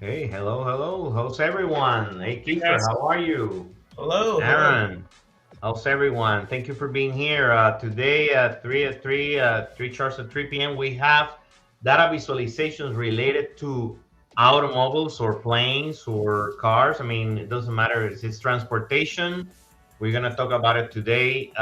Hey, hello, hello. How's everyone? Hey, Hey Kiefer, guys. how are you? Hello, hello. Aaron, how's everyone? Thank you for being here. Today at 3 charts at 3 p.m. we have data visualizations related to automobiles or planes or cars. I mean, it doesn't matter. It's transportation. We're gonna talk about it today.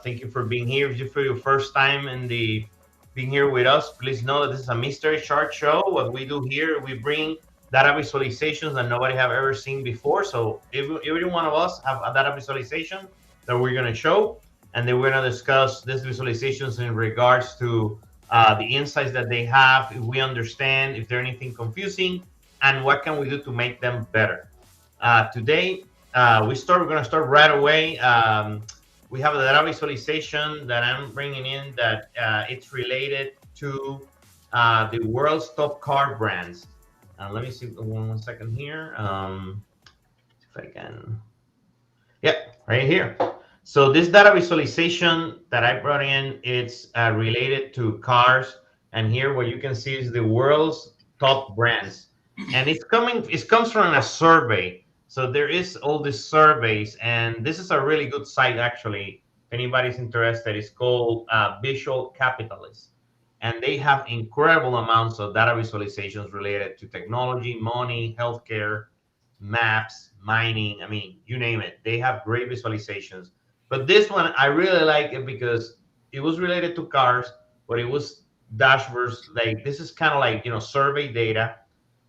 Thank you for being here. If you for your first time in the being here with us, please know that this is a mystery chart show. What we do here, we bring data visualizations that nobody have ever seen before. So every one of us have a data visualization that we're going to show, and then we're going to discuss these visualizations in regards to the insights that they have, if we understand, if there's anything confusing, and what can we do to make them better. Today, we're going to start right away. We have a data visualization that I'm bringing in that it's related to the world's top car brands. Let me see one second here. If I can. Yep, right here. So this data visualization that I brought in, it's related to cars. And here what you can see is the world's top brands. And it comes from a survey. So there is all these surveys, and this is a really good site actually. If anybody's interested, it's called Visual Capitalist. And they have incredible amounts of data visualizations related to technology, money, healthcare, maps, mining. I mean, you name it. They have great visualizations. But this one, I really like it because it was related to cars, but it was dashboards. Like this is kind of like, survey data.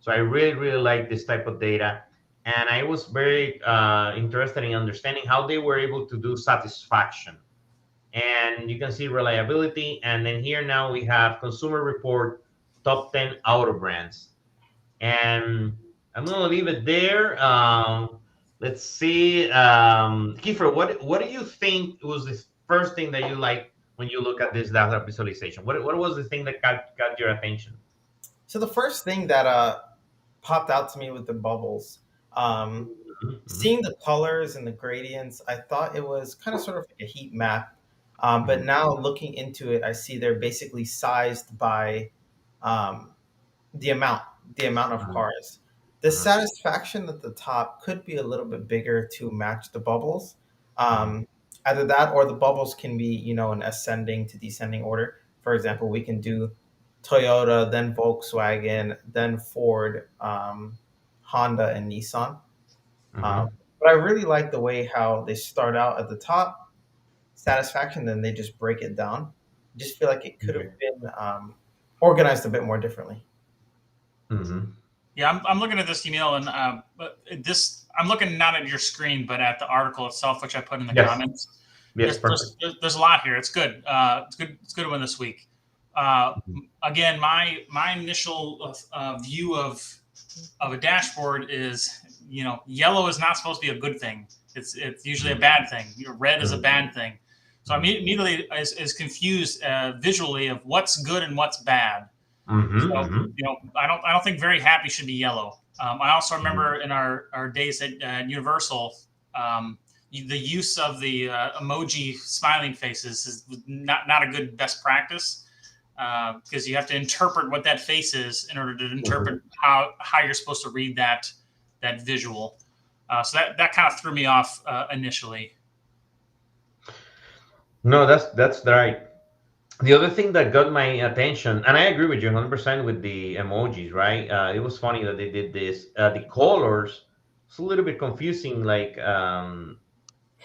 So I really, really like this type of data. And I was very interested in understanding how they were able to do satisfaction. And you can see reliability. And then here now we have consumer report, top 10 auto brands. And I'm gonna leave it there. Let's see, Kiefer, what do you think was the first thing that you like when you look at this data visualization? What was the thing that got your attention? So the first thing that popped out to me with the bubbles, um, Mhm, seeing the colors and the gradients, I thought it was kind of sort of like a heat map. But mhm, now looking into it, I see they're basically sized by um, the amount, the amount of mhm, cars. The mhm, satisfaction at the top could be a little bit bigger to match the bubbles. mhm, Um, Either that or the bubbles can be, in ascending to descending order. For example, we can do Toyota, then Volkswagen, then Ford, Honda, and Nissan. Um, mhm. but I really like the way how they start out at the top, satisfaction, then they just break it down. I just feel like it could have Okay. been organized a bit more differently. Mhm. Yeah, I'm looking at this, Yamil, and but this I'm looking not at your screen, but at the article itself, which I put in the Yes. comments. Yes. Perfect. There's a lot here. It's good. It's good. It's a good one this week. Uh, Mhm, Again, my initial view of a dashboard is, yellow is not supposed to be a good thing. It's usually a mhm, bad thing. Red is a mhm, bad thing. So I'm mhm, immediately is confused visually of what's good and what's bad. mhm, So mhm, I don't think very happy should be yellow. I also mhm. remember in our days at Universal, um, the use of the emoji smiling faces is not a good best practice because you have to interpret what that face is in order to interpret Mhm. how you're supposed to read that visual. So that kind of threw me off initially. No, that's right. The other thing that got my attention, and I agree with you 100% with the emojis, right? It was funny that they did this. The colors, it's a little bit confusing. Like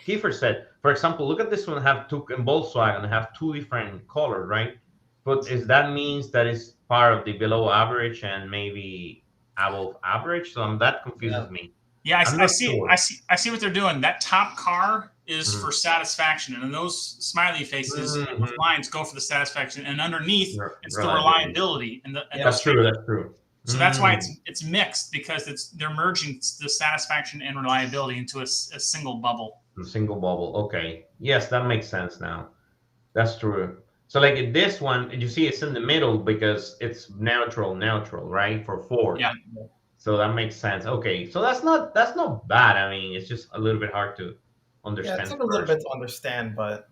Kiefer said, for example, look at this one. Have two in Volkswagen have two different colors, right? But is that means that is part of the below average and maybe above average? So that Yeah. confuses me. Yeah, I'm I not see. I sure. see. I see what they're doing. That top car is for Mhm. satisfaction, and then those smiley faces with Mhm. lines go for the satisfaction, and underneath it's the Reliability. reliability and Yep. those That's true. faces. That's true. So that's why Mm. it's mixed because they're merging the satisfaction and reliability into a single bubble. A single bubble. Okay. Yes, that makes sense now. That's true. So like in this one, you see it's in the middle because it's neutral, right? For Ford. Yeah. So that makes sense. Okay. So that's not bad. I mean, it's just a little bit hard to Yeah, it understand took a little first. bit to understand, but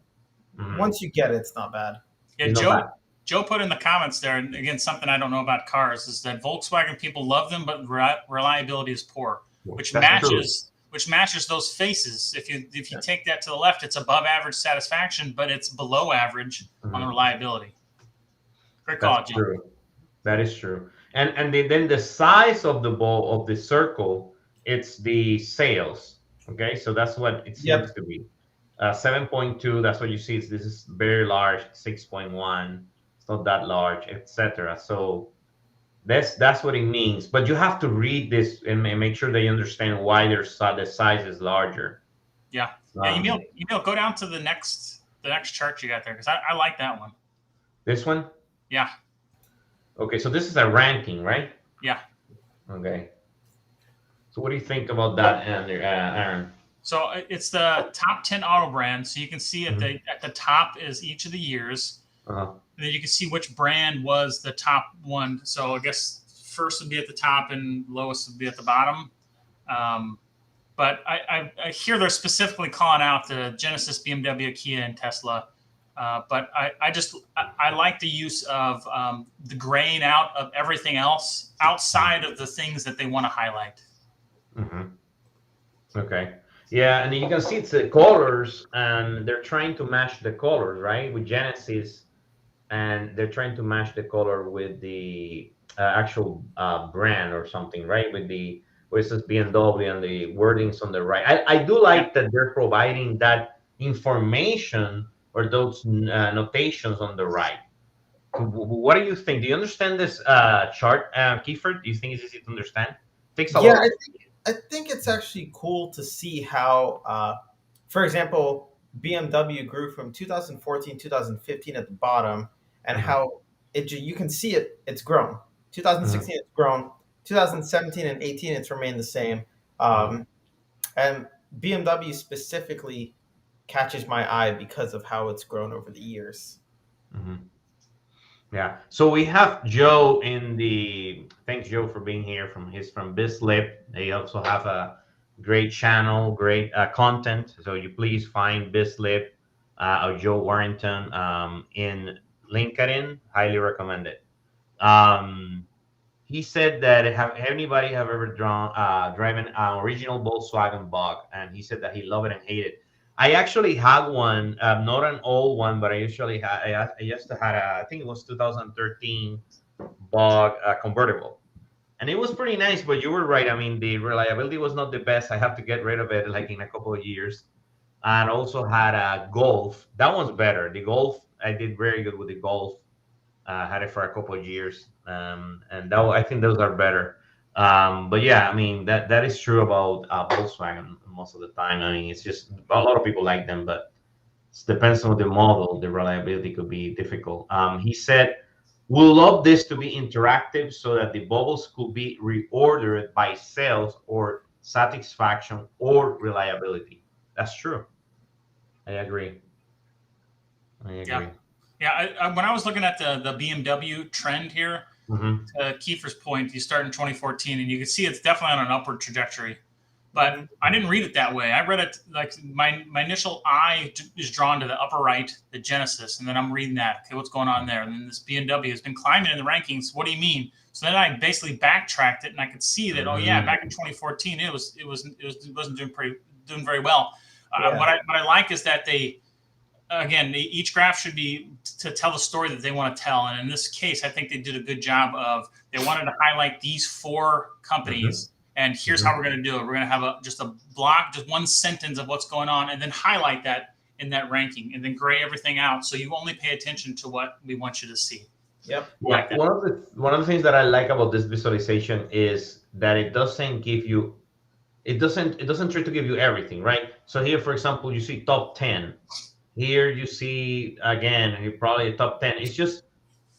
Mhm. once you get it, it's not bad. Yeah, It's not bad. Joe put in the comments there, and again, something I don't know about cars is that Volkswagen people love them, but reliability is poor, which That's true. matches those faces. If you take that to the left, it's above average satisfaction, but it's below average on the Mhm. reliability. Great That's call, Joe. true. That is true. And then the size of the ball of the circle, it's the sales. Okay, so that's what it Yep. seems to be. 7.2. That's what you see. This is very large. 6.1. It's not that large, etc. So that's what it means. But you have to read this and make sure that you understand why the size is larger. Yeah. Um, Yamil, go down to the next chart you got there because I like that one. this one. Yeah. Okay, so this is a ranking, right? Yeah. Okay. So what do you think about that, Aaron? So it's the top 10 auto brands. So you can see at the top is each of the years. Uh-huh. And then you can see which brand was the top one. So I guess first would be at the top and lowest would be at the bottom. But I hear they're specifically calling out the Genesis, BMW, Kia, and Tesla. But I like the use of the graying out of everything else outside of the things that they want to highlight. Mm-hmm. Okay. Yeah, and you can see it's the colors, and they're trying to match the colors, right? With Genesis, and they're trying to match the color with the actual brand or something, right? With the where it says BMW and the wordings on the right. I do like that they're providing that information or those notations on the right. What do you think? Do you understand this chart, Kiefer? Do you think it's easy to understand? Takes a Yeah, lot. I think it's actually cool to see how, for example, BMW grew from 2014, 2015 at the bottom, and Mhm, how you can see it's grown. mhm, 2016 it's grown. 2017 and 18 it's remained the same. mhm, And BMW specifically catches my eye because of how it's grown over the years. mhm. Yeah. So we have Joe in the. Thanks, Joe, for being here. From Bislip. They also have a great channel, great content. So you please find Bislip or Joe Warrington in LinkedIn. Highly recommend it. Um, he said that have anybody have ever driven an original Volkswagen Bug, and he said that he loved it and hated it. I actually had one, not an old one, but I usually had. I used to had I think it was 2013 Bug convertible, and it was pretty nice. But you were right. I mean, the reliability was not the best. I have to get rid of it like in a couple of years. And also had a Golf. That one's better. The Golf, I did very good with the Golf. Had it for a couple of years, and I think those are better. But yeah, I mean that is true about Volkswagen most of the time. I mean, it's just a lot of people like them, but it depends on the model. The reliability could be difficult. He said, "We love this to be interactive, so that the bubbles could be reordered by sales or satisfaction or reliability." That's true. I agree. I Yeah. agree. Yeah. When I was looking at the BMW trend here, Hmm. to Kiefer's point, you start in 2014, and you can see it's definitely on an upward trajectory. But I didn't read it that way. I read it like my initial eye is drawn to the upper right, the Genesis, and then I'm reading that. Okay, what's going on there? And then this BMW has been climbing in the rankings. What do you mean? So then I basically backtracked it, and I could see that back in 2014 it wasn't doing very well. Yeah. What I like is that each graph should be to tell the story that they want to tell. And in this case, I think they did a good job of, they wanted to highlight these four companies. And here's how we're going to do it. We're going to have just a block, just one sentence of what's going on, and then highlight that in that ranking, and then gray everything out. So you only pay attention to what we want you to see. Yep. Yeah, one of the things that I like about this visualization is that it doesn't try to give you everything, right? So here, for example, you see top 10. Here you see again, probably top 10. It's just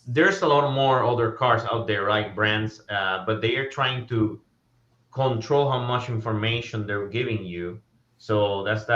there's a lot more other cars out there, like brands, but they are trying to control how much information they're giving you. So that's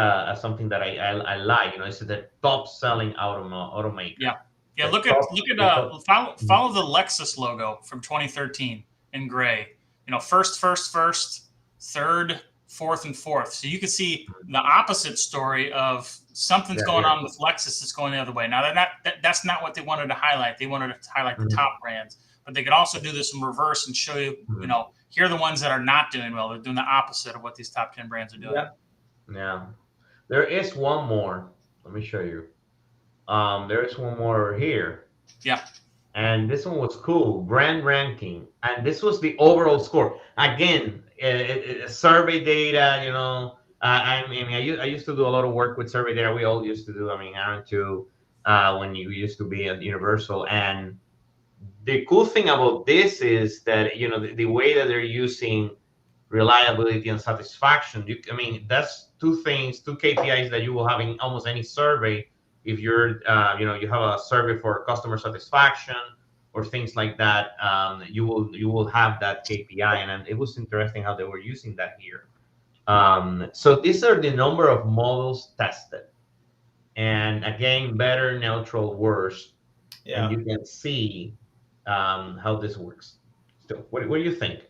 something that I like. It's the top selling automaker. Yeah. Yeah, The top, the top. follow the Lexus logo from 2013 in gray. You know, first, third, fourth, and fourth. So you can see the opposite story of something's Yeah, going here. on with Lexus that's going the other way. Now that's not what they wanted to highlight. They wanted to highlight the top brands, but they could also do this in reverse and show you, you know, here are the ones that are not doing well. They're doing the opposite of what these top 10 brands are doing. Yeah. Yeah. There is one more. Let me show you. There is one more over here. Yeah. And this one was cool, brand ranking, and this was the overall score. Again, survey data. You know, I used to do a lot of work with survey data. We all used to do. I mean, Aaron too, when you used to be at Universal. And the cool thing about this is that you know the way that they're using reliability and satisfaction. I mean, that's two things, two KPIs that you will have in almost any survey. If you're, you know, you have a survey for customer satisfaction or things like that, you will have that KPI. And it was interesting how they were using that here. So these are the number of models tested, and again, better, neutral, worse. Yeah. And you can see how this works. So, what do you think,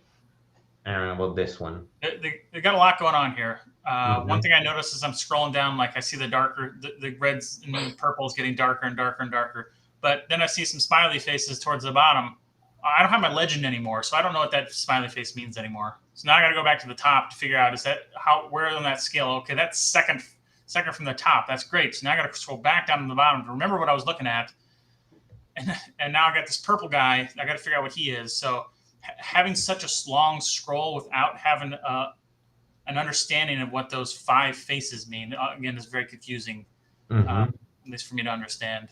Aaron, about this one? They got a lot going on here. One thing I noticed as I'm scrolling down, like I see the reds and the purples getting darker and darker and darker. But then I see some smiley faces towards the bottom. I don't have my legend anymore, so I don't know what that smiley face means anymore. So now I got to go back to the top to figure out where on that scale. Okay, that's second from the top. That's great. So now I got to scroll back down to the bottom to remember what I was looking at. And now I got this purple guy. I got to figure out what he is. So having such a long scroll without having an understanding of what those 5 faces mean, again, is very confusing, at least for me to understand.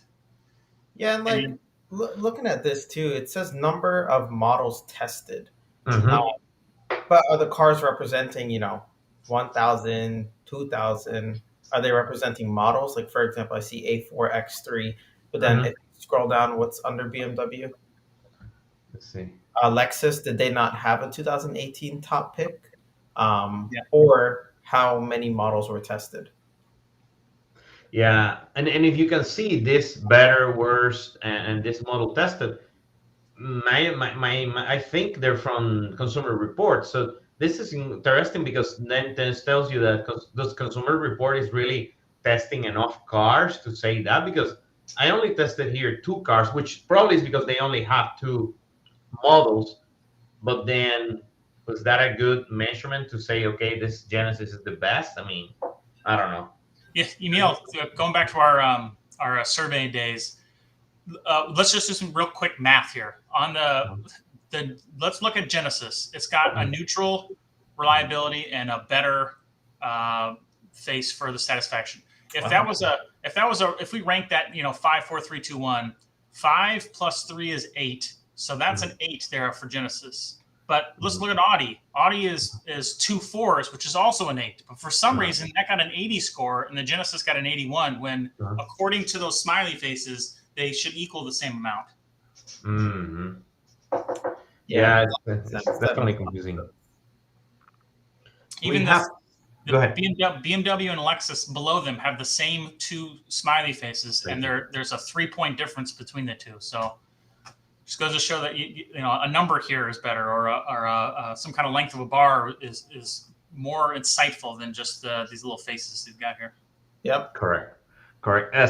Yeah, and like looking at this too, it says number of models tested. But are the cars representing, you know, 1,000, 2,000? Are they representing models? Like, for example, I see A4, X3, but then if you scroll down, what's under BMW? Let's see. Lexus, did they not have a 2018 top pick? Or how many models were tested? Yeah, and if you can see this better, worse, and this model tested, I think they're from Consumer Reports. So this is interesting because then this tells you that this Consumer Report is really testing enough cars to say that, because I only tested here 2 cars, which probably is because they only have 2 models. But then, was that a good measurement to say, okay, this Genesis is the best? I mean, I don't know. Yeah, Yamil, going back to our survey days, let's just do some real quick math here. On let's look at Genesis. It's got a neutral reliability and a better face for the satisfaction. If we rank that, you know, 5, 4, 3, 2, 1, 5 plus 3 is 8. So that's an 8 there for Genesis. But let's look at Audi. Audi is 2 4s, which is also an 8. But for some reason, that got an 80 score, and the Genesis got an 81, when according to those smiley faces, they should equal the same amount. Yeah, it's definitely confusing. Even go ahead. BMW and Lexus below them have the same 2 smiley faces, and there's a 3-point difference between the 2. So just goes to show that you know, a number here is better, or some kind of length of a bar is more insightful than just these little faces you've got here. Yep. Correct.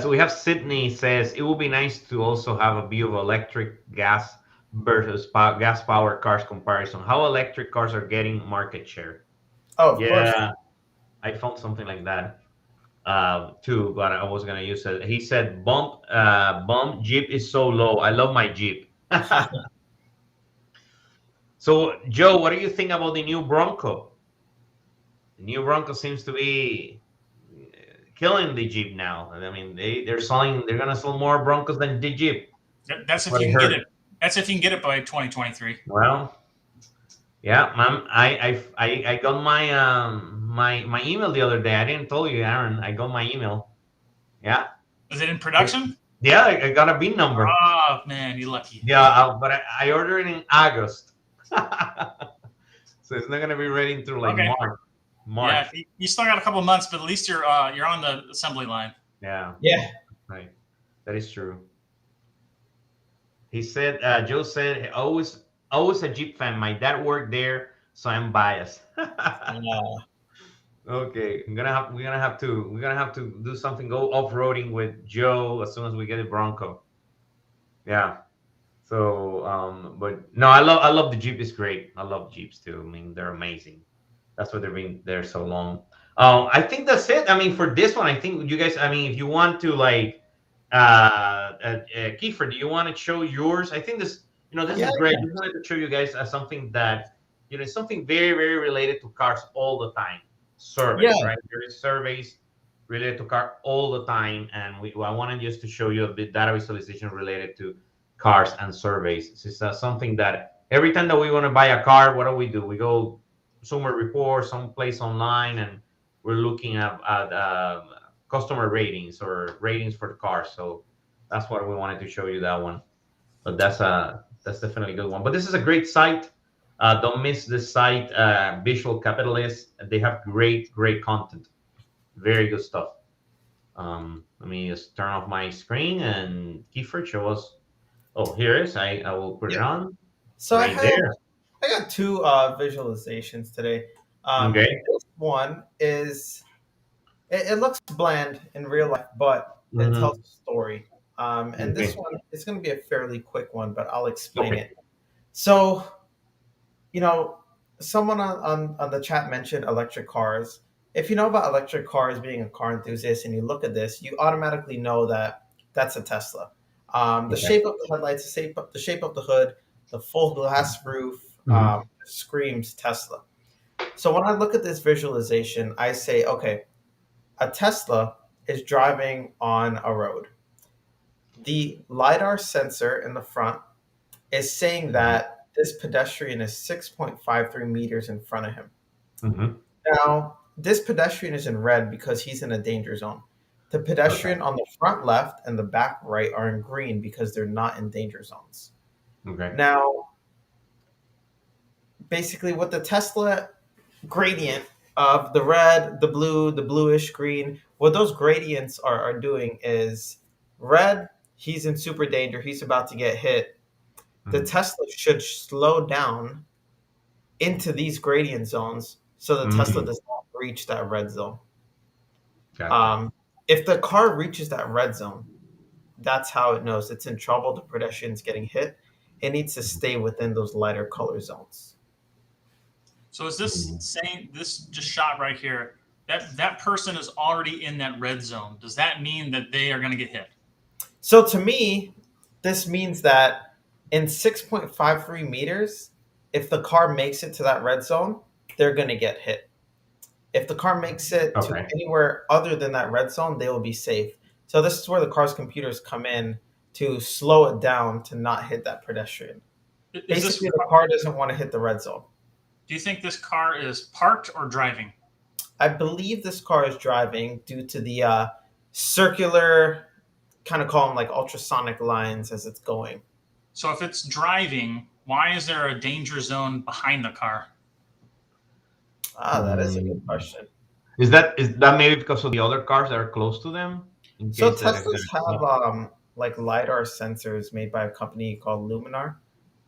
So we have Sydney says it would be nice to also have a view of electric, gas versus gas powered cars comparison. How electric cars are getting market share. Oh, of course. I found something like that too, but I was gonna use it. He said bump Jeep is so low. I love my Jeep. So Joe, what do you think about the new Bronco? The new Bronco seems to be killing the Jeep now. I mean, they're gonna sell more Broncos than the Jeep. That's if you can get it. That's if you can get it by 2023. Well, yeah, ma'am. I got my email the other day. I didn't tell you, Aaron. I got my email. Yeah. Is it in production? Yeah, I got a VIN number. Oh man, you're lucky. Yeah, but I ordered it in August, so it's not gonna be ready until like March. Yeah, you still got a couple of months, but at least you're on the assembly line. Yeah. Yeah. Right. That is true. He said, Joe said, always a Jeep fan. My dad worked there, so I'm biased. Uh, Okay, we're gonna have to do something. Go off roading with Joe as soon as we get a Bronco. Yeah. So, but no, I love the Jeep. Is great. I love Jeeps too. I mean, they're amazing. That's why they've been there so long. I think that's it. I mean, for this one, I think you guys. I mean, if you want to like, Kiefer, do you want to show yours? I think this yeah, is great. yeah, We wanted to show you guys something that something very, very related to cars all the time. yeah. Surveys, right? There is surveys related to car all the time, and I wanted just to show you a bit data visualization related to cars and surveys. It's something that every time that we want to buy a car, what do? We go somewhere report, someplace online, and we're looking at customer ratings or ratings for the car. So that's what we wanted to show you that one. But that's definitely a good one. But this is a great site. Don't miss this site, Visual Capitalist. They have great content. Very good stuff. Let me just turn off my screen and Kiefer show us. Oh, here it is. I will put it Yep. on So right there. I got two visualizations today. Okay. This one is it looks bland in real life, but it tells Hmm. a story. And this Okay. one is going to be a fairly quick one, but I'll explain Okay. it. So, you know, someone on the chat mentioned electric cars. If you know about electric cars, being a car enthusiast, and you look at this, you automatically know that that's a Tesla. The Okay. shape of the headlights, the shape of the hood, the full glass roof Hmm. screams Tesla. So when I look at this visualization, I say, okay, a Tesla is driving on a road. The LiDAR sensor in the front is saying that this pedestrian is 6.53 meters in front of him. Hmm. Now, this pedestrian is in red because he's in a danger zone. The Okay. pedestrian on the front left and the back right are in green because they're not in danger zones. Okay. Now, basically, with the Tesla gradient of the red, the blue, the bluish green, what those gradients are doing is red, he's in super danger, he's about to get hit. The Hmm. Tesla should slow down into these gradient zones so the Tesla Hmm. does not reach that red zone. Gotcha. Um, if the car reaches that red zone, that's how it knows it's in trouble. The pedestrian's getting hit. It needs to stay within those lighter color zones. So is this Mhm. saying this just shot right here that person is already in that red zone? Does that mean that they are going to get hit? So to me, this means that in 6.53 meters, if the car makes it to that red zone, they're going to get hit. If the car makes it to Okay. anywhere other than that red zone, they will be safe. So this is where the car's computers come in to slow it down to not hit that pedestrian. Is this? Basically, the car doesn't want to hit the red zone. Do you think this car is parked or driving? I believe this car is driving due to the circular, kind of call them like ultrasonic lines as it's going. So if it's driving, why is there a danger zone behind the car? That is a good Mm. question. Is that maybe because of the other cars that are close to them? In So case that Teslas yeah. have like lidar sensors made by a company called Luminar.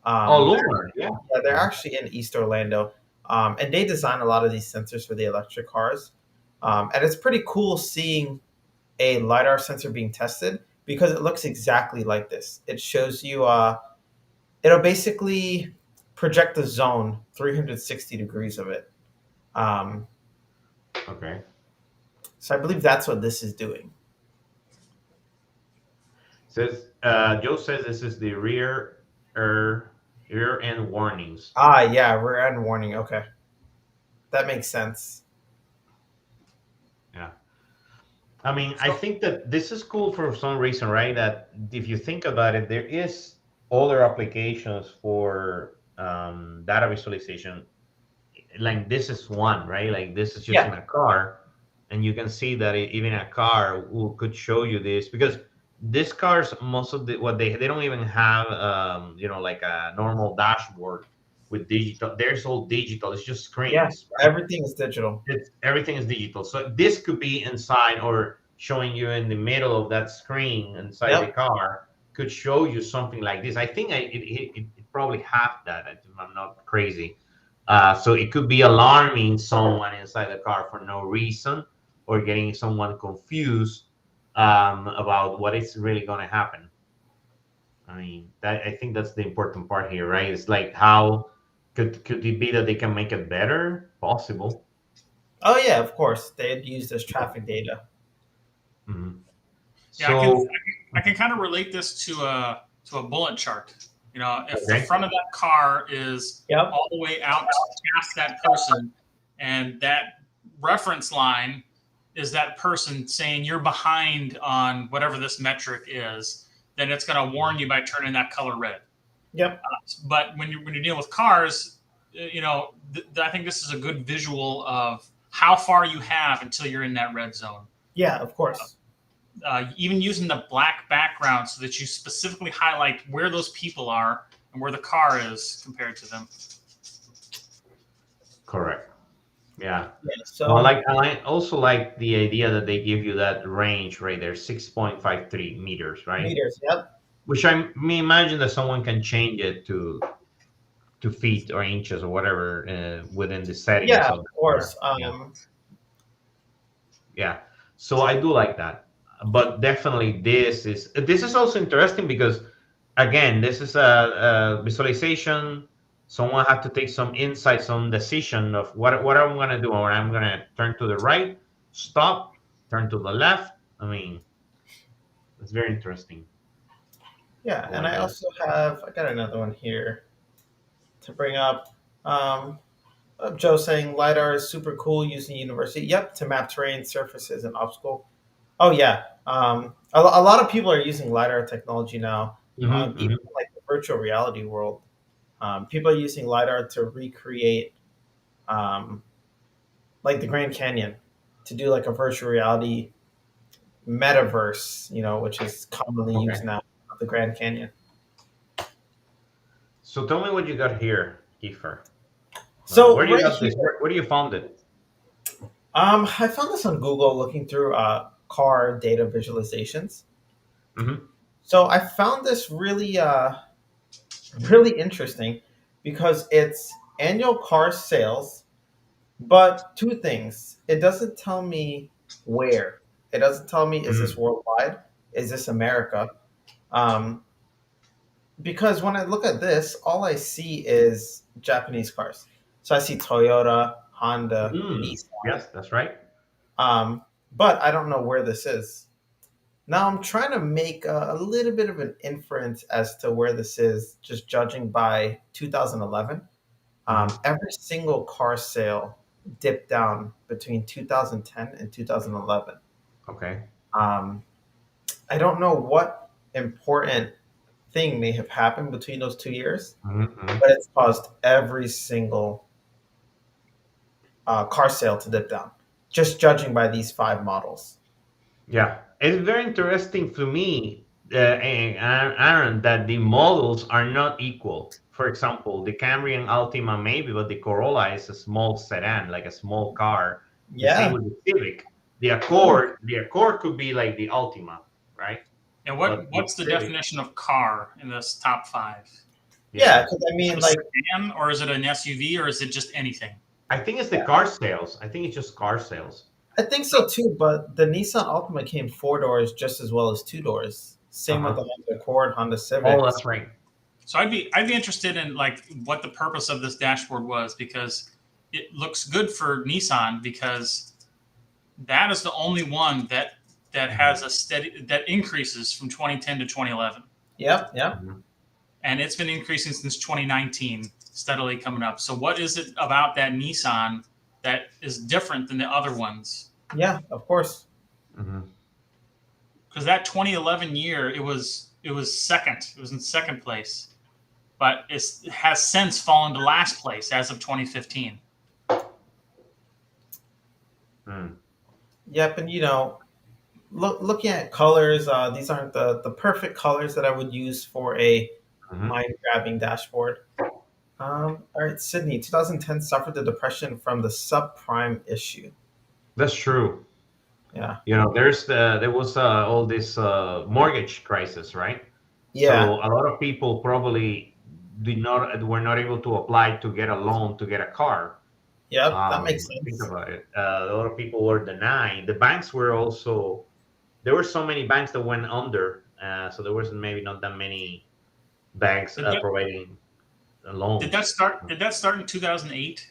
Oh, They're Lunar. Yeah. Yeah, they're actually in East Orlando, and they design a lot of these sensors for the electric cars. And it's pretty cool seeing a lidar sensor being tested because it looks exactly like this. It shows you, it'll basically project the zone 360 degrees of it. Um, Okay. so I believe that's what this is doing. Says Joe says this is the rear end warnings. Yeah, rear end warning. Okay, that makes sense. Yeah. I mean, I So think that this is cool for some reason, right? That if you think about it, there is other applications for data visualization. Like this is one, right? Like this is just in Yeah, a car, and you can see that even a car could show you this because these cars, most of the what they don't even have, like a normal dashboard with digital. There's all digital. It's just yeah, screens, right? everything is digital. Everything is digital. So this could be inside or showing you in the middle of that screen inside the Yep. car. could show you something like this. I think it probably have that, if I'm not crazy. So it could be alarming someone inside the car for no reason, or getting someone confused about what is really going to happen. I mean, I think that's the important part here, right? It's like, how could it be that they can make it better? Possible. Oh yeah, of course. They'd use this traffic data. Mhm. Yeah, I can So, I can kind of relate this to a bullet chart. You know, if the okay. front of that car is Yep. all the way out past that person, and that reference line is that person saying you're behind on whatever this metric is, then it's going to warn you by turning that color red. Yep. But when you're dealing with cars, you know, I think this is a good visual of how far you have until you're in that red zone. Yeah, of course. Even using the black background so that you specifically highlight where those people are and where the car is compared to them. Correct. Yeah. Yeah, so Well, I also like the idea that they give you that range right there, 6.53 meters, right? meters. Yep. Which I may imagine that someone can change it to feet or inches or whatever within the settings Yeah, of of the car. course. Yeah. Yeah. So I do like that. But definitely this is also interesting because, again, this is a visualization. Someone had to take some insight, some decision of what I'm gonna do. Or I'm gonna turn to the right, stop, turn to the left. I mean, it's very interesting. Yeah, I and like I that. also I got another one here to bring up. Um, Joe saying LiDAR is super cool using university. Yep, to map terrain, surfaces, and obstacle. Oh yeah, a lot of people are using LiDAR technology now, Hmm. even Hmm. in, like the virtual reality world. People are using LiDAR to recreate um, like the Grand Canyon, to do like a virtual reality metaverse, which is commonly Okay. used now, the Grand Canyon. So tell me what you got here, Kiefer. So Where do you right got here, this? Where do you found it? I found this on Google looking through car data visualizations. Hmm. So I found this really interesting because it's annual car sales, but two things. It doesn't tell me where. It doesn't tell me, is this Hmm. worldwide? Is this America? Um, because when I look at this, all I see is Japanese cars. So I see Toyota, Honda, Mm. Nissan. Yes, that's right. Um, but I don't know where this is. Now I'm trying to make a little bit of an inference as to where this is, just judging by 2011. Hmm. Every single car sale dipped down between 2010 and 2011. Okay. Um, I don't know what important thing may have happened between those 2 years, Hmm. but it's caused every single car sale to dip down, just judging by these five models. Yeah, it's very interesting to me, Aaron, that the models are not equal. For example, the Camry and Altima maybe, but the Corolla is a small sedan, like a small car. The same Yeah. with the Civic. The Accord could be like the Altima, right? And But the what's the Civic, definition of car in this top five? Yeah, yeah, because I Is it mean, a like, sedan or is it an SUV or is it just anything? I think it's the yeah, car sales. I think it's just car sales. I think so too. But the Nissan Altima came four doors just as well as two doors. Uh Same with the huh. Honda Accord, Honda Oh, Civics. that's right. So I'd be interested in like what the purpose of this dashboard was because it looks good for Nissan because that is the only one that Hmm. has a steady that increases from 2010 to 2011, Yep, yep, Hmm. and it's been increasing since 2019, steadily coming up. So what is it about that Nissan that is different than the other ones? yeah. Of course. Hmm. Because that 2011 year, it was second. It was in second place, but it has since fallen to last place as of 2015. Hmm. Yep, and looking at colors, these aren't the perfect colors that I would use for a Hmm. mind grabbing dashboard. All right, Sydney, 2010 suffered the depression from the subprime issue. That's true. Yeah. There was all this mortgage crisis, right? Yeah. So a lot of people probably were not able to apply to get a loan to get a car. Yep. That makes Think sense. about it. A lot of people were denied. The banks were also there were so many banks that went under, so there wasn't maybe not that many banks Did that, providing did loans. that start? Did that start in 2008?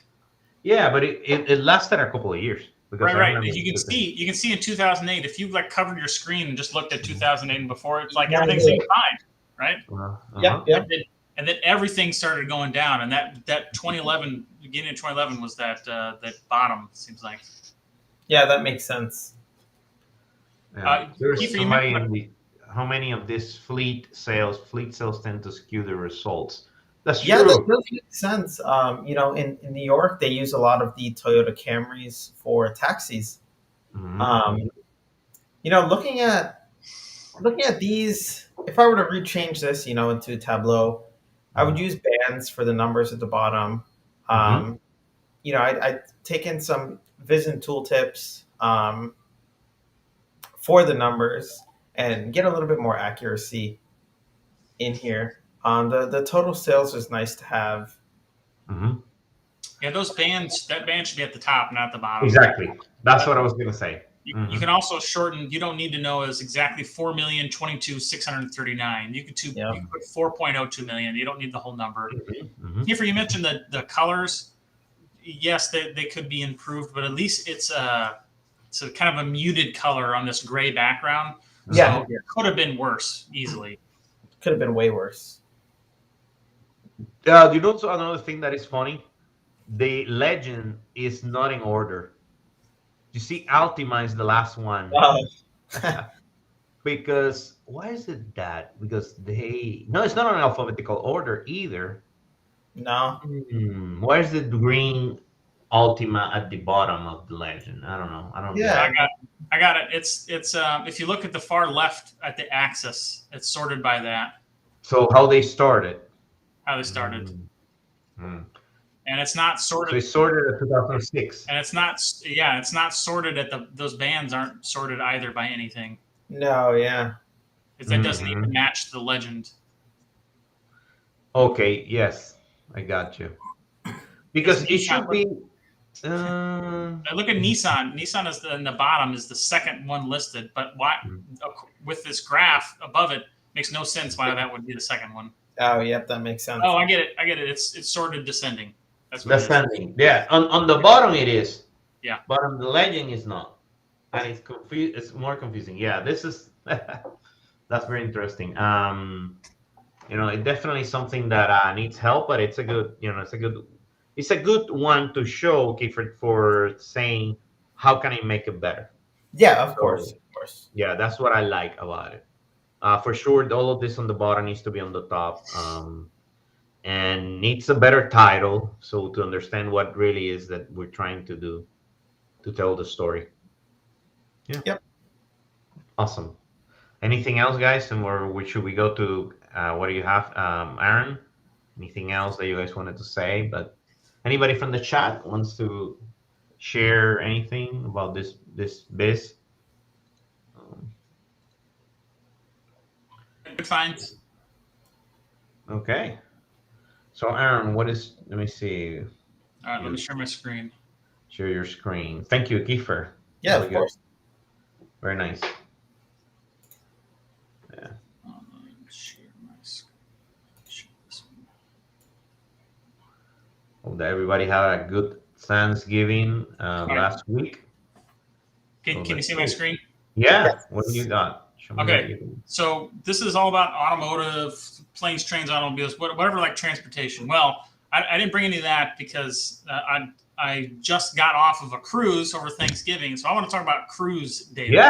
Yeah, but it lasted a couple of years because Right, I right. remember. You can see in 2008 if you like covered your screen and just looked at 2008 and before, it's like Yeah, everything yeah. seemed fine, right? Yep. Uh-huh. Yep. And then everything started going down, and that 2011 beginning of 2011 was that bottom. Seems like. Yeah, that makes sense. There's Kiefer, you somebody mentioned in the how many of these fleet sales tend to skew the results. That's Yeah, that true. does make sense. In New York, they use a lot of the Toyota Camrys for taxis. Mhm. Um, looking at these, if I were to rechange this, into Tableau, I would use bands for the numbers at the bottom. Mhm. Um, I'd take in some vision tooltips for the numbers and get a little bit more accuracy in here. The total sales is nice to have. Mhm. yeah, those bands. That band should be at the top, not the bottom. Exactly. That's Uh, what I was gonna say. you can also shorten. You don't need to know is exactly 4,022,639. Yeah. You can put 4.02 million. You don't need the whole number. Mhm. Kiefer, you mentioned the colors. Yes, they could be improved, but at least it's a kind of a muted color on this gray background. Yeah, So it could have been worse easily. could have been way worse. You know, also another thing that is funny, the legend is not in order. You see, Altima is the last one. Uh, Because why is it that? Because no, it's not in alphabetical order either. no. Why is the green Ultima at the bottom of the legend? I don't know. I don't get Yeah. it. I got it. It's if you look at the far left at the axis, it's sorted by that So how they started? how they started, Mm. and it's not So sorted. it's sorted at 2006. And it's not it's not sorted at those bands aren't sorted either by anything No, yeah. because that doesn't Mhm. even match the legend. Okay, yes, I got you. Because it should be. Look at Nissan. Nissan is in the bottom is the second one listed, but why with this graph above it makes no sense why that would be the second one. Oh, yep, that makes sense. Oh, I get it. It's sorted descending. That's what That's it is. standing. Yeah, on the bottom it is. Yeah. But on the legend is not, and it's more confusing. Yeah, this is that's very interesting. It definitely something that needs help, but it's a good, it's a good one to show, okay, for saying how can I make it better. Yeah, of So, course, of course. yeah, that's what I like about it. For sure, all of this on the bottom needs to be on the top, and needs a better title, so to understand what really is that we're trying to do to tell the story. Yeah. Yep. Awesome. Anything else, guys? And where should we go to? What do you have, Aaron? Anything else that you guys wanted to say? But anybody from the chat wants to share anything about this biz? Good finds. Okay. So, Aaron, what is? Let me see. All right, let me share my screen. Share your screen. Thank you, Kiefer. Yeah, Really of good. course. Very nice. Share my screen. Share this one. Hope that everybody had a good Thanksgiving last week. Can you see my screen? Yeah. Yes. What do you got? Show me Okay. what you do. So this is all about automotive, planes, trains, automobiles, whatever, like transportation. Well, I didn't bring any of that because I just got off of a cruise over Thanksgiving, so I want to talk about cruise data. Yeah,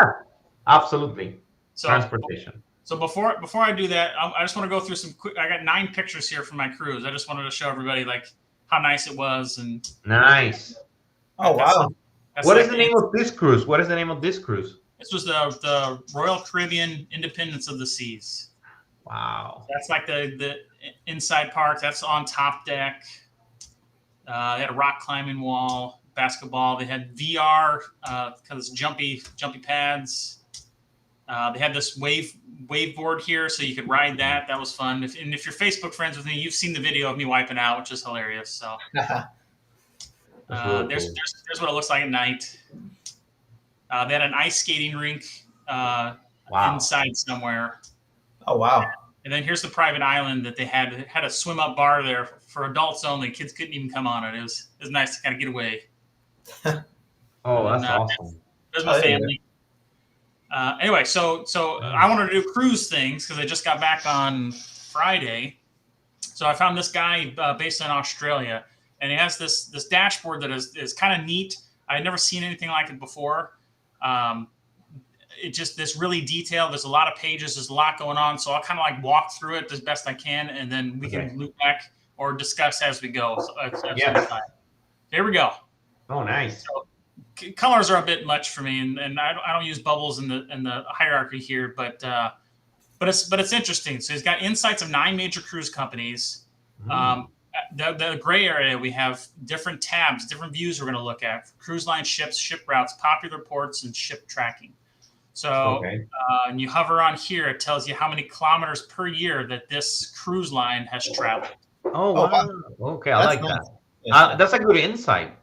absolutely. So Transportation. So before I do that, I just want to go through some quick. I got 9 pictures here from my cruise. I just wanted to show everybody like how nice it was and Nice. Oh, wow. What is the name of this cruise? What is the name of this cruise? This was the Royal Caribbean Independence of the Seas. Wow. That's like the inside part. That's on top deck. They had a rock climbing wall, basketball. They had VR because jumpy pads. They had this wave board here, so you could ride that. That was fun. If you're Facebook friends with me, you've seen the video of me wiping out, which is hilarious. So Really there's what it looks like at night. They had an ice skating rink inside somewhere. Oh wow! And then here's the private island that they had. It had a swim up bar there for adults only. Kids couldn't even come on it. It was nice to kind of get away. Oh, that's awesome. There's my family. Anyway, so I wanted to do cruise things because I just got back on Friday. So I found this guy based in Australia, and he has this dashboard that is kind of neat. I had never seen anything like it before. It just this really detailed. There's a lot of pages. There's a lot going on. So I'll kind of like walk through it as best I can, and then we can loop back or discuss as we go. So here we go. Oh, nice. So, colors are a bit much for me, and I don't use bubbles in the hierarchy here, but it's interesting. So he's got insights of 9 major cruise companies. The gray area, we have different tabs, different views we're going to look at: cruise line ships, ship routes, popular ports, and ship tracking. So and you hover on here, it tells you how many kilometers per year that this cruise line has traveled. Oh, wow. Okay, I like that. That's a good insight.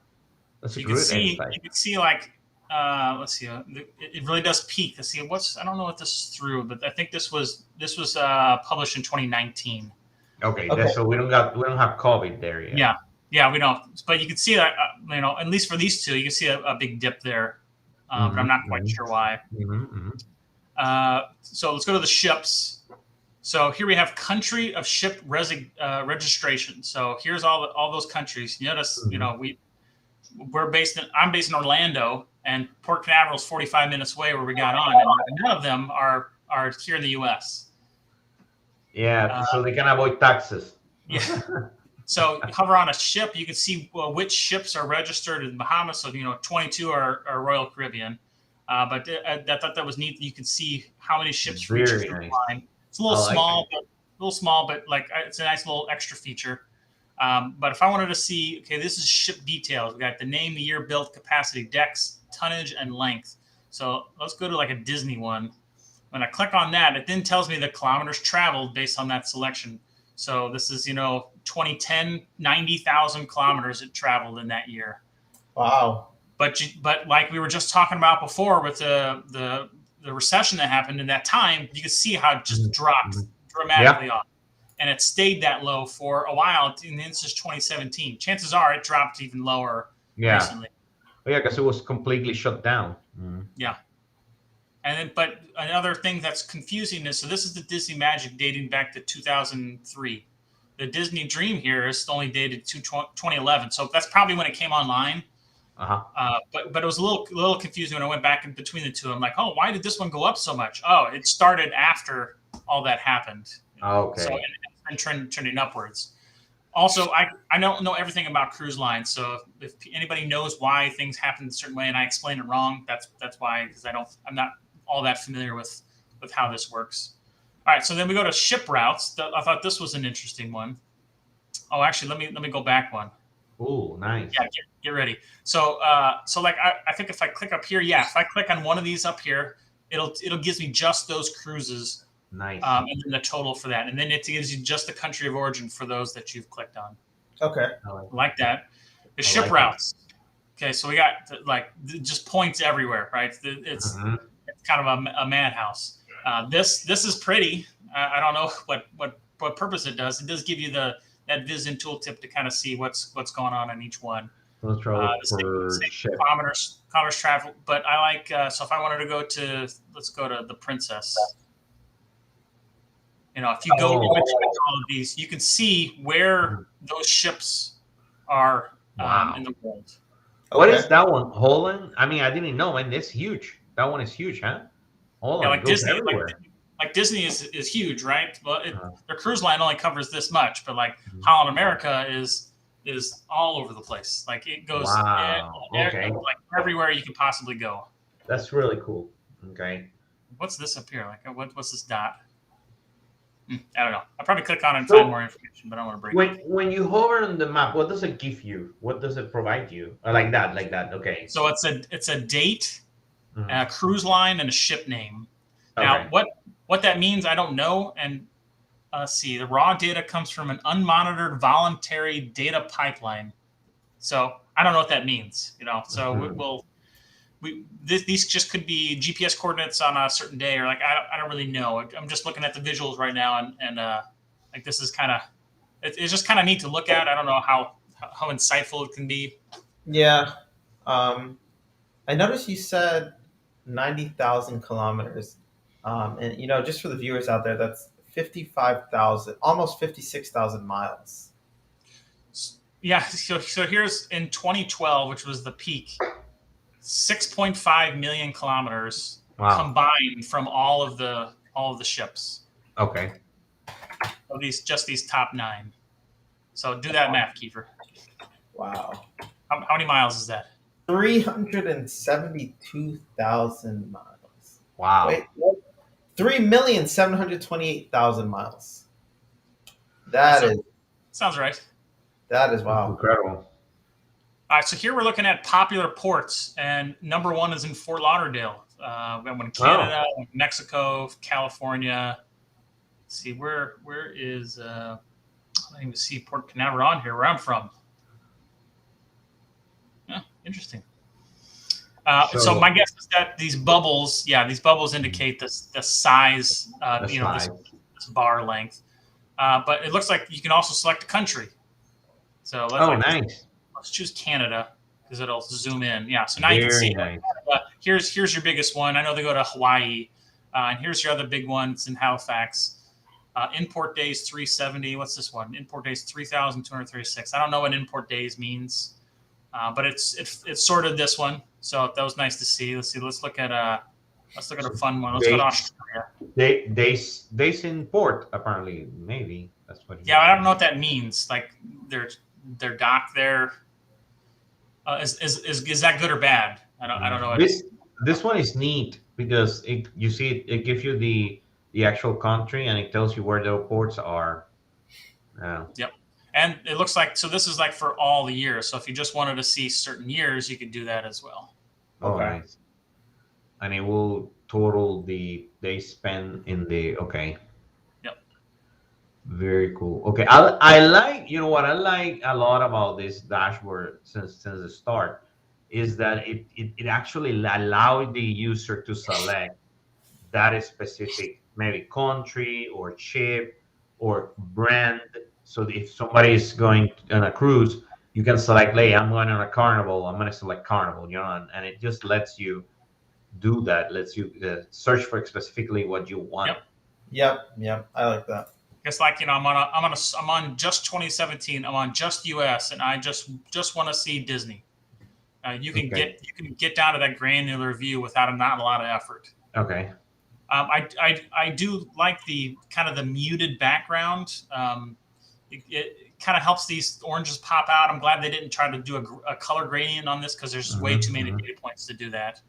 That's a good insight. You can see like, let's see, it really does peak. Let's see, I don't know what this is through, but I think this was published in 2019. Okay. So we don't have COVID there yet. Yeah, we don't. But you can see that, at least for these two, you can see a big dip there. But I'm not quite sure why. So let's go to the ships. So here we have country of ship registration. So here's all those countries. You notice, I'm based in Orlando, and Port Canaveral is 45 minutes away where we got on, and none of them are here in the U.S. Yeah, so they can avoid taxes. Yeah. So you hover on a ship, you can see which ships are registered in Bahamas. So 22 are Royal Caribbean, but I thought that was neat. You can see how many ships for each cruise line. It's a little small, but like it's a nice little extra feature. But if I wanted to see, this is ship details. We got the name, the year built, capacity, decks, tonnage, and length. So let's go to like a Disney one. When I click on that, it then tells me the kilometers traveled based on that selection. So this is, 2010, 90,000 kilometers it traveled in that year. Wow. But like we were just talking about before with the recession that happened in that time, you could see how it just dropped dramatically off. And it stayed that low for a while. And this is 2017. Chances are it dropped even lower recently. Yeah, because it was completely shut down. Yeah. And then, but another thing that's confusing is, so this is the Disney Magic dating back to 2003. The Disney Dream here is only dated to 2011. So that's probably when it came online. But it was a little confusing when I went back in between the two. I'm like, oh, why did this one go up so much? Oh, it started after all that happened. Okay. So it's been trending upwards. Also, I don't know everything about cruise lines, so if anybody knows why things happen a certain way and I explain it wrong, that's why, because I'm not all that familiar with how this works. All right, so then we go to ship routes. I thought this was an interesting one. Oh, actually, let me go back one. Oh, nice. Yeah, get ready. So like I think if I click up here, if I click on one of these up here, it'll gives me just those cruises. Nice. And then the total for that, and then it gives you just the country of origin for those that you've clicked on. Okay. Like that. The ship routes. Okay, so we got just points everywhere, right? It's kind of a madhouse. This is pretty. I don't know what purpose it does. It does give you that Visin tooltip to kind of see what's going on in each one. Let's try for kilometers travel. But I like so if I wanted to let's go to the Princess. If you go all of these, you can see where those ships are in the world. What is that one? Holland? I mean, I didn't know, man. It's huge. That one is huge, huh? Holland like goes Disney, everywhere. like Disney is huge, right? But their cruise line only covers this much, but like Holland America is all over the place. Like it goes everywhere you can possibly go. That's really cool. Okay. What's this up here? Like what's this dot? I don't know. I'll probably click on it and find more information, but I don't want to break it. When you hover on the map, what does it give you? What does it provide you? Like that. Okay. So it's a date, a cruise line, and a ship name. Now, Okay. what that means, I don't know. And let's see, the raw data comes from an unmonitored voluntary data pipeline. So I don't know what that means. So these just could be GPS coordinates on a certain day, or like I don't really know. I'm just looking at the visuals right now, and like this is kind of it's just kind of neat to look at. I don't know how insightful it can be. Yeah. I noticed you said 90,000 kilometers. And, just for the viewers out there, that's 55,000, almost 56,000 miles. Yeah. So here's in 2012, which was the peak, 6.5 million kilometers Wow. combined from all of the ships. Okay. Of these top 9. So do that math, Kiefer. Wow. How many miles is that? 372,000 miles. Wow. Wait, 3,728,000 miles. Sounds right. That is That's wow. incredible. All right, so here we're looking at popular ports, and number 1 is in Fort Lauderdale. Canada, Mexico, California. Let's see, where is I don't even see Port Canaveral on here, where I'm from. Yeah, interesting. So my guess is that these bubbles indicate the size, this bar length. But it looks like you can also select a country. So nice. Let's choose Canada because it'll zoom in. Yeah, so now you can see. Nice. Here's your biggest one. I know they go to Hawaii, and here's your other big one. It's in Halifax. Import days 370. What's this one? Import days 3,236. I don't know what import days means, but it's sorted this one. So that was nice to see. Let's see. Let's look at a fun one. Let's go to Australia. Days in port apparently. Maybe that's what. Yeah, I don't know what that means. Like their dock there. Is that good or bad? I don't know. This one is neat because it gives you the actual country and it tells you where the ports are. Yeah. Yep. And it looks like, so this is like for all the years. So if you just wanted to see certain years, you could do that as well. Okay. Nice. And it will total the days spent in the, okay. Yep. Very cool. Okay. I like, what I like a lot about this dashboard since the start is that it actually allowed the user to select that specific maybe country or ship or brand. So if somebody is going on a cruise, you can select, hey, I'm going on a Carnival. I'm going to select Carnival, and it just lets you do that. Lets you search for specifically what you want. Yep. I like that. It's like, I'm on just 2017. I'm on just US, and I just want to see Disney. You can get down to that granular view without not a lot of effort. Okay. I do like the kind of the muted background. It kind of helps these oranges pop out. I'm glad they didn't try to do a color gradient on this because there's way too many data points to do that.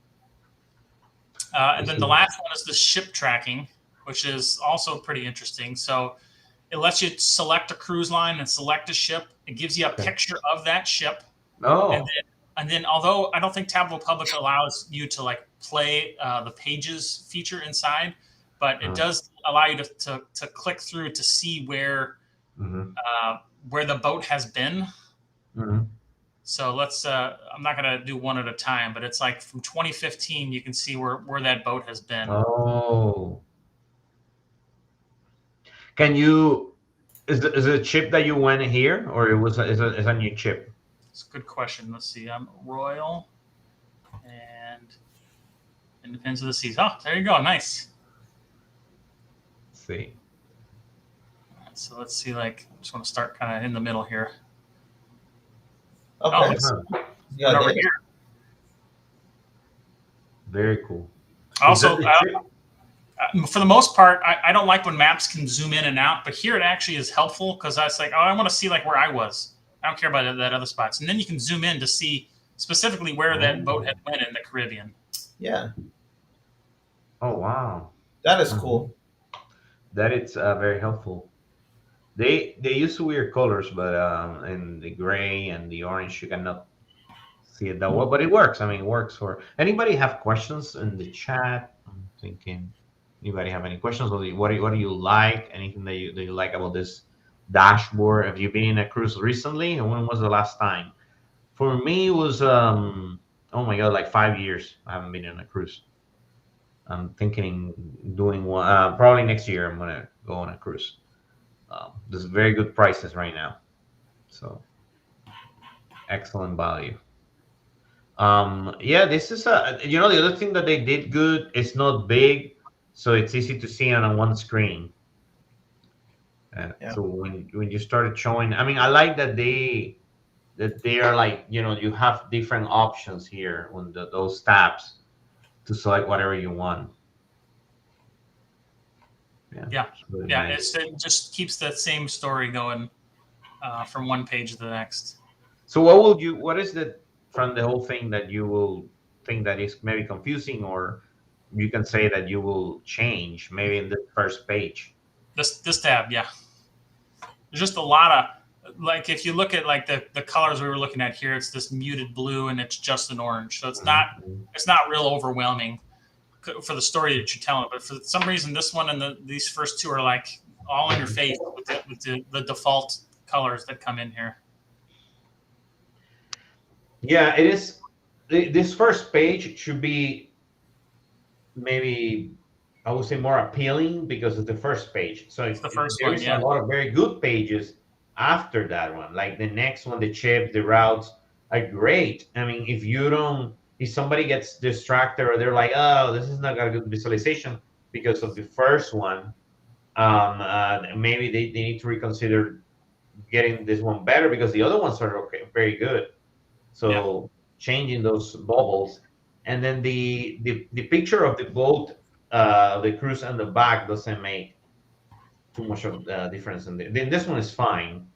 And then the last one is the ship tracking, which is also pretty interesting. So it lets you select a cruise line and select a ship. It gives you a picture of that ship. Oh. And then although I don't think Tableau Public allows you to like play the pages feature inside, but it does allow you to click through to see where the boat has been. So let's I'm not going to do one at a time, but it's like from 2015 you can see where that boat has been. Oh. Can you is it a chip that you went here, or is a new chip? It's a good question. Let's see. I'm Royal and Independence of the Seas. Oh, there you go. Nice. Let's see. All right, so let's see. Like, I just want to start kind of in the middle here. Okay. Oh, over here. Very cool. Also, for the most part, I don't like when maps can zoom in and out, but here it actually is helpful because I was like, I want to see like where I was. I don't care about that other spots. And then you can zoom in to see specifically where that boat had went in the Caribbean. Yeah. Oh, wow. That is cool. That it's very helpful. They use weird colors, but in the gray and the orange, you cannot see it that well, but it works. I mean, it works for anybody have questions in the chat. I'm thinking. Anybody have any questions? What do you like? Anything that you like about this dashboard? Have you been in a cruise recently? And when was the last time? For me, it was oh my god, like 5 years. I haven't been in a cruise. I'm thinking doing one probably next year. I'm gonna go on a cruise. There's very good prices right now, so excellent value. Yeah, this is the other thing that they did good. It's not big, so it's easy to see on a one screen. Yeah. So when you started showing, I mean, I like that they are like you have different options here on those tabs to select whatever you want. Yeah, Yeah, it's really yeah. nice. It just keeps that same story going from one page to the next. So what is the from the whole thing that you will think that is maybe confusing, or you can say that you will change maybe in the first page? This tab, yeah. There's just a lot of like if you look at like the colors we were looking at here, it's this muted blue and it's just an orange, so Mhm. it's not real overwhelming for the story that you're telling. But for some reason, this one and these first two are like all in your face with the default colors that come in here. Yeah, it is. This first page should be maybe I would say more appealing because it's the first page. So It's the first there one, is a yeah. lot of very good pages after that one. Like the next one, the chips, the routes are great. I mean, if somebody gets distracted or they're like, oh, this is not a good visualization because of the first one, maybe they need to reconsider getting this one better because the other ones are okay, very good. Yeah. So changing those bubbles, and then the picture of the boat, the cruise and the back doesn't make too much of a difference. This one is fine,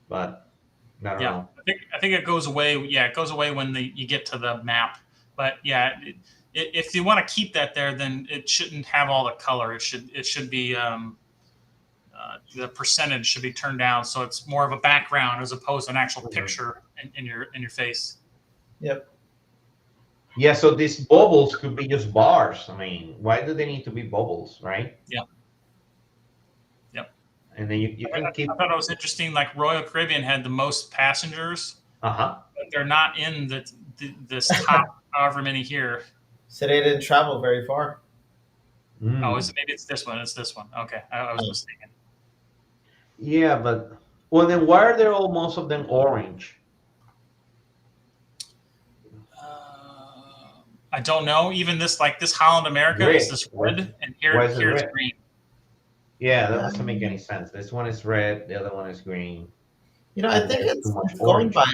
but I don't Yeah, know. I think it goes away. Yeah, it goes away when you get to the map. But yeah, if you want to keep that there, then it shouldn't have all the color. It should be the percentage should be turned down so it's more of a background as opposed to an actual Mhm. picture in your face. Yep. Yeah, so these bubbles could be just bars. I mean, why do they need to be bubbles, right? Yeah. Yep. And then you can I keep. thought it was interesting. Like Royal Caribbean had the most passengers, Uh-huh. but they're not in this top however many here. So they didn't travel very far. Oh, is Mm. it maybe it's this one? It's this one. Okay, I was Oh. mistaken. Yeah, but well, then why are there all most of them orange? I don't know. Even this, like this Holland America, is Red. this red, and Why is it here it's red? green. Yeah, that doesn't make any Um, sense. This one is red, the other one is green, I and think there's too much it's going orange. by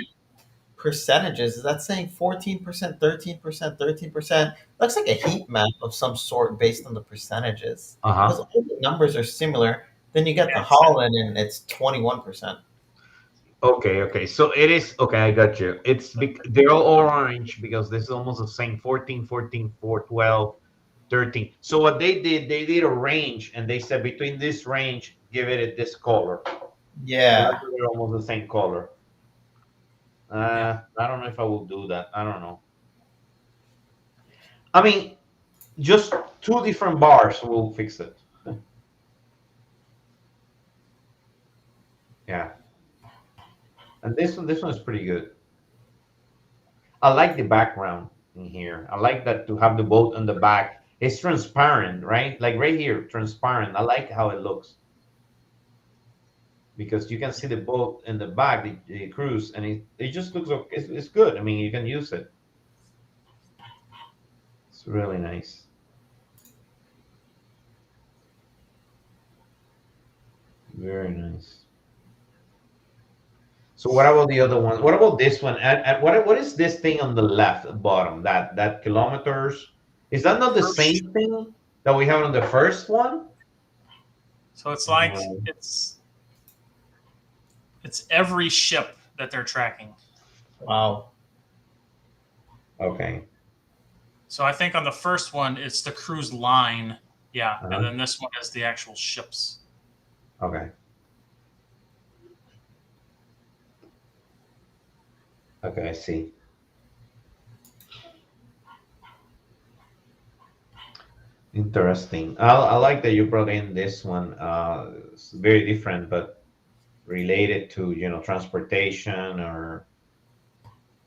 percentages. Is that saying 14%, 13%, 13%? Looks like a heat map of some sort based on the percentages. Because Uh-huh. all the numbers are similar. Then you get Yeah, the Holland and it's 21%. Okay, okay. So it is okay, I got you. They're all orange because this is almost the same 14, 14, 4, 12, 13. So what they did a range and they said between this range, give it this color. So Yeah. that's why they're almost the same color. yeah. I don't know if I will do that. I don't know. I mean, just two different bars will fix it. Yeah. And this one is pretty good. I like the background in here. I like that to have the boat on the back. It's transparent, right? Like right here, transparent. I like how it looks because you can see the boat in the back, the cruise, and it just looks okay. It's good. I mean, you can use it. It's really nice. Very nice. So what about the other one? What about this one? And what is this thing on the left bottom? That kilometers? Is that not the First, same thing that we have on the first one? so it's like No. it's every ship that they're tracking. Wow. Okay. So I think on the first one it's the cruise line, yeah, and Uh-huh. then this one is the actual ships. Okay. Okay, I see. Interesting. I like that you brought in this one. It's very different, but related to transportation or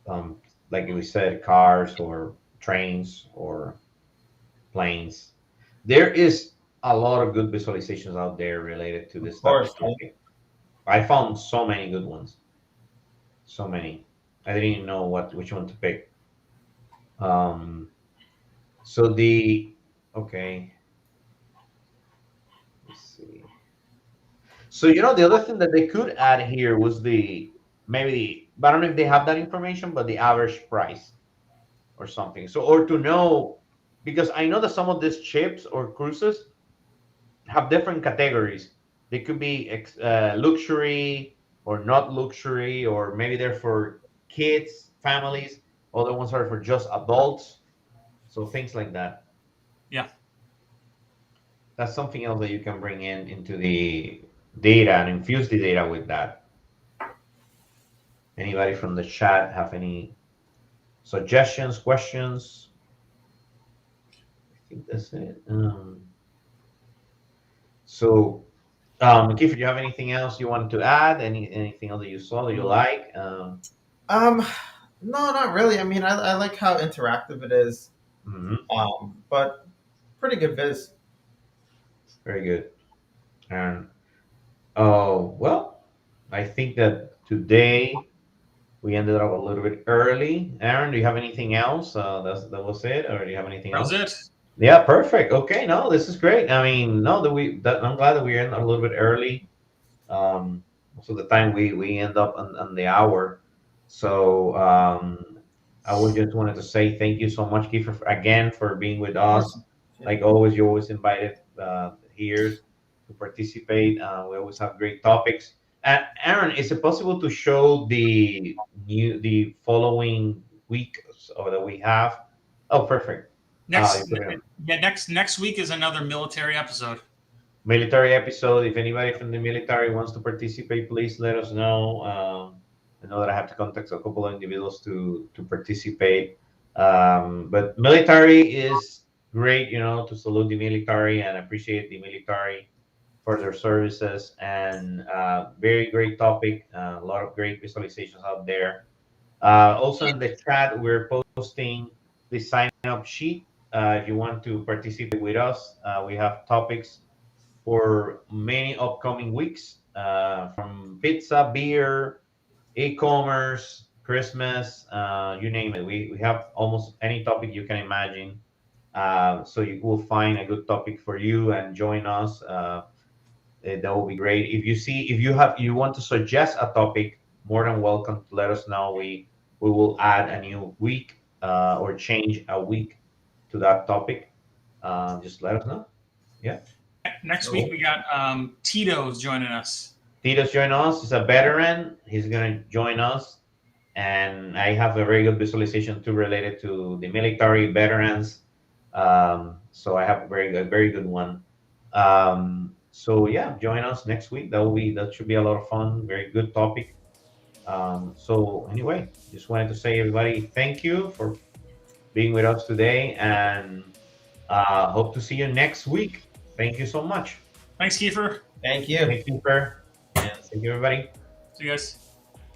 um, like we said, cars or trains or planes. There is a lot of good visualizations out there related to Of this type course. of topic. I found so many good ones. So many. I didn't even know which one to pick. Um, so the okay, let's see. So the other thing that they could add here was the maybe I don't know if they have that information, but the average price or something. So or to know because I know that some of these chips or cruises have different categories. They could be luxury or not luxury, or maybe they're for kids, families. Other ones are for just adults. So things like that. Yeah. That's something else that you can bring in into the data and infuse the data with that. Anybody from the chat have any suggestions, questions? I think that's it. So, Kiefer, do you have anything else you wanted to add? Anything else that you saw that you like? Um, no, not really. I mean, I like how interactive it is. Mhm. But pretty good viz. Very good. And oh well, I think that today we ended up a little bit early. Aaron, do you have anything else? That was it, or do you have anything That was else? it. Yeah, perfect. Okay, no, this is great. I mean, no, I'm glad that we are in a little bit early. Um, so the time we end up on the hour. So I would just wanted to say thank you so much, Kiefer, again for being with Of course. us. Like always, you're always invited here to participate. We always have great topics. Aaron, is it possible to show the following week or that we have? Oh, perfect. You Next, put it on. yeah, next week is another military episode. Military episode. If anybody from the military wants to participate, please let us know. I know that I have to contact a couple of individuals to participate. But military is great, to salute the military and appreciate the military for their services. And very great topic. A lot of great visualizations out there. Also in the chat, we're posting the sign up sheet. If you want to participate with us, we have topics for many upcoming weeks, from pizza, beer, e-commerce, Christmas, you name it. We have almost any topic you can imagine. So you will find a good topic for you and join us. That will be great. If you want to suggest a topic, more than welcome to let us know. We will add a new week or change a week to that topic. Just let us know. Yeah. Next week Cool. we got Tito's joining us. Tito's joining us. He's a veteran. He's gonna join us, and I have a very good visualization too related to the military veterans. So I have a very good one. So yeah, join us next week. That should be a lot of fun. Very good topic. So anyway, just wanted to say everybody thank you for being with us today, and hope to see you next week. Thank you so much. Thanks, Kiefer. Thank you. Thank you, Per. And thank you, everybody. See you guys.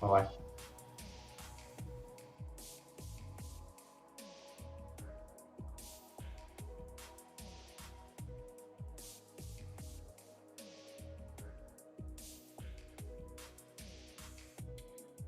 Bye bye.